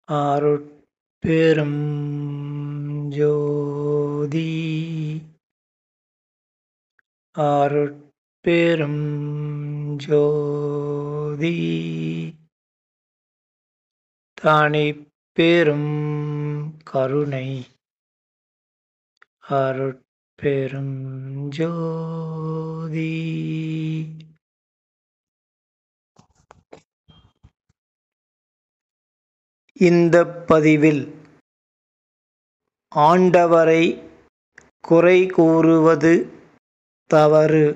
அருட்பெரும் ஜோதி அருட்பெரும் ஜோதி தனிப்பெரும் கருணை அருட்பெரும் ஜோதி. இந்த பதிவில் ஆண்டவரை குறை கூறுவது தவறு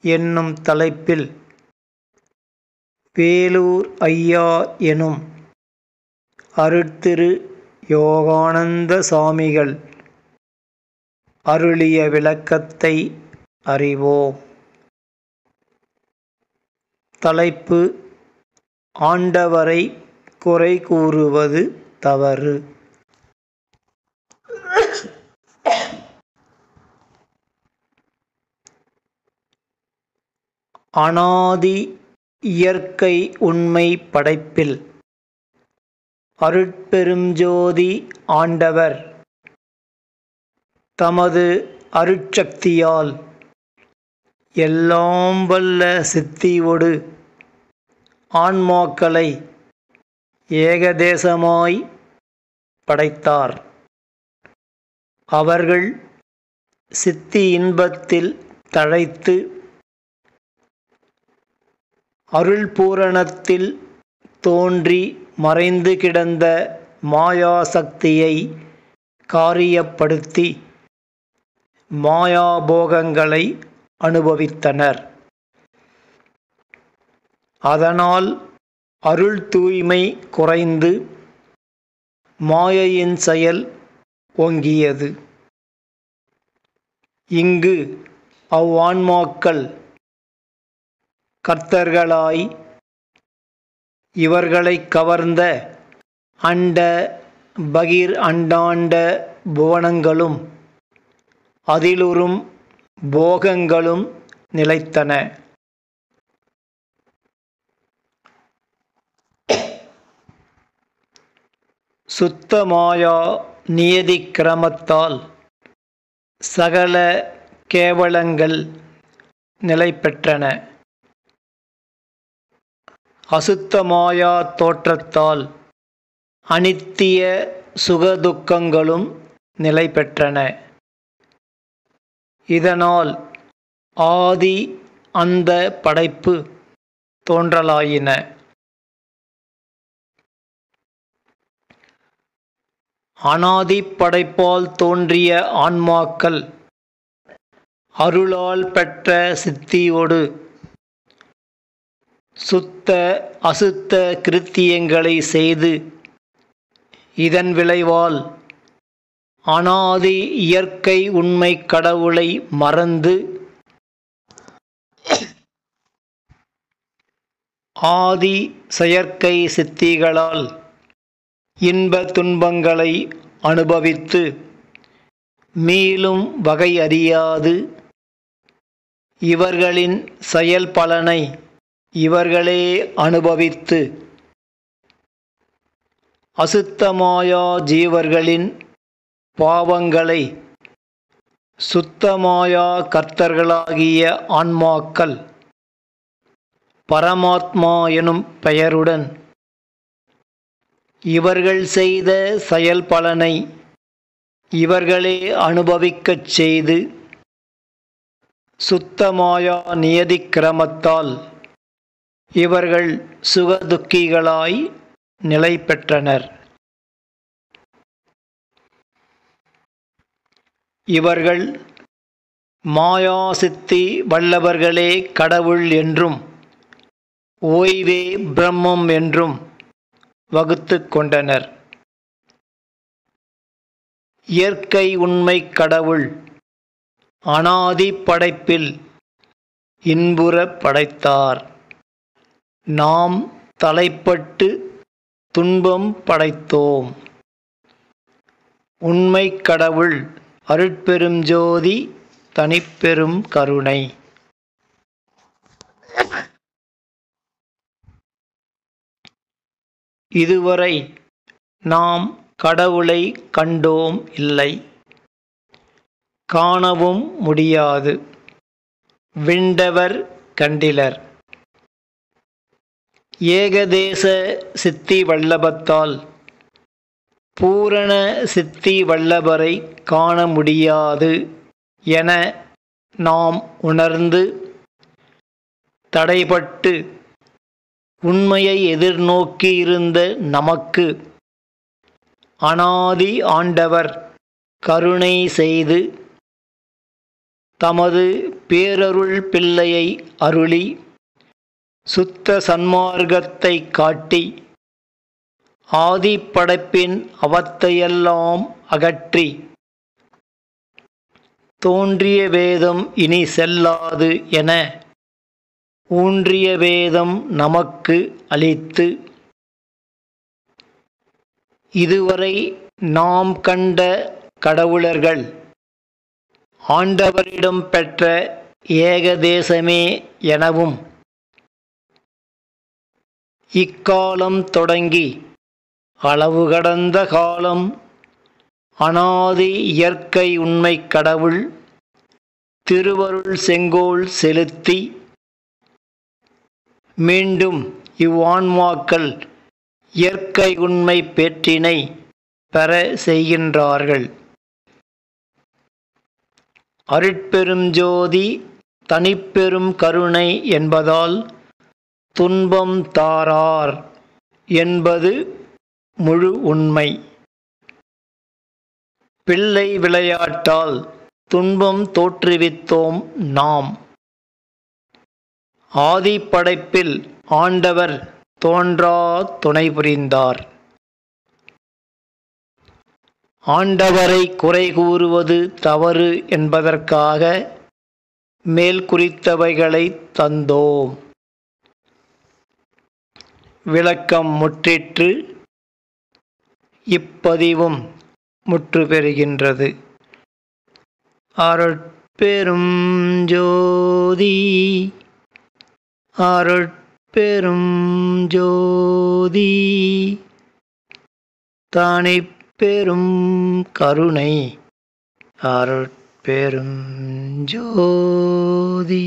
என்னும் தலைப்பில் வேலூர் ஐயா எனும் அருட்திரு யோகானந்த சாமிகள் அருளிய விளக்கத்தை அறிவோம். தலைப்பு: ஆண்டவரை குறை கூறுவது தவறு. அனாதி இயற்கை உண்மை படைப்பில் அருட்பெருஞ்சோதி ஆண்டவர் தமது அருட்சக்தியால் எல்லாம் வல்ல சித்தியொடு ஆன்மாக்களை ஏகதேசமாய் படைத்தார். அவர்கள் சித்தி இன்பத்தில் தழைத்து அருள் பூரணத்தில் தோன்றி மறைந்து கிடந்த மாயாசக்தியை காரியப்படுத்தி மாயாபோகங்களை அனுபவித்தனர். அதனால் அருள் தூய்மை குறைந்து மாயையின் செயல் ஓங்கியது. இங்கு அவ்வான்மாக்கள் கர்த்தர்களாய் இவர்களை கவர்ந்த அண்ட பகிர் அண்டாண்ட புவனங்களும் அதிலுறும் போகங்களும் நிலைத்தன. சுத்த மாயா நியதி கிரமத்தால் சகல கேவலங்கள் நிலை பெற்றன. அசுத்த மாயா தோற்றத்தால் அனித்திய சுகதுக்கங்களும் நிலை பெற்றன. இதனால் ஆதி அந்த படைப்பு தோன்றலாயின. அனாதி படைப்பால் தோன்றிய ஆன்மாக்கள் அருளால் பெற்ற சித்தியோடு சுத்த அசுத்த கிருத்தியங்களை செய்து இதன் விளைவால் அனாதி இயற்கை உண்மை கடவுளை மறந்து ஆதி செயற்கை சித்திகளால் இன்ப துன்பங்களை அனுபவித்து மீளும் வகை அறியாது இவர்களின் செயல் பலனை இவர்களே அனுபவித்து அசுத்தமாயா ஜீவர்களின் பாவங்களை சுத்தமாயா கர்த்தர்களாகிய ஆன்மாக்கள் பரமாத்மா எனும் பெயருடன் இவர்கள் செய்த செயல் பலனை இவர்களே அனுபவிக்கச் செய்து சுத்தமாயா நியதி கிரமத்தால் இவர்கள் சுகதுக்கிகளாய் நிலை பெற்றனர். இவர்கள் மாயாசித்தி வல்லவர்களே கடவுள் என்றும் ஓய்வே பிரம்மம் என்றும் வகுத்து கொண்டனர். இயற்கை உண்மை கடவுள் அனாதி படைப்பில் இன்புற படைத்தார். நாம் தலைப்பட்டு துன்பம் படைத்தோம். உண்மை கடவுள் அருட்பெரும் ஜோதி தனிப்பெரும் கருணை. இதுவரை நாம் கடவுளை கண்டோம் இல்லை, காணவும் முடியாது. விண்டவர் கண்டிலர். ஏகதேச சித்தி வல்லபத்தால் பூரண சித்தி வல்லபரை காண முடியாது என நாம் உணர்ந்து தடைபட்டு உண்மையை எதிர்நோக்கியிருந்த நமக்கு அநாதி ஆண்டவர் கருணை செய்து தமது பேரருள் பிள்ளையை அருளி சுத்த சன்மார்க்கத்தை காட்டி ஆதிப்படைப்பின் அவத்தையெல்லாம் அகற்றி தோன்றிய வேதம் இனி செல்லாது என ஊன்றிய வேதம் நமக்கு அளித்து இதுவரை நாம் கண்ட கடவுளர்கள் ஆண்டவரிடம் பெற்ற ஏகதேசமே எனவும் இக்காலம் தொடங்கி அளவு கடந்த காலம் அநாதி இயற்கை உண்மை கடவுள் திருவருள் செங்கோல் செலுத்தி மீண்டும் இவ்வான்மாக்கள் இயற்கை உண்மை பேற்றினை பெற செய்கின்றார்கள். அருட்பெரும் ஜோதி தனிப்பெரும் கருணை என்பதால் துன்பம் தாரார் என்பது முழு உண்மை. பிள்ளை விளையாட்டால் துன்பம் தோற்றுவித்தோம் நாம். ஆதிப்படைப்பில் ஆண்டவர் தோன்றா துணை புரிந்தார். ஆண்டவரை குறை கூறுவது தவறு என்பதற்காக மேல் குறித்தவைகளை தந்தோம். விளக்கம் முற்றிற்று. இப்பதிவும் முற்று பெறுகின்றது. அருட்பெரும் ஜோதி அருட்பெரும் ஜோதி தனிப்பெரும் கருணை அருட்பெரும் ஜோதி.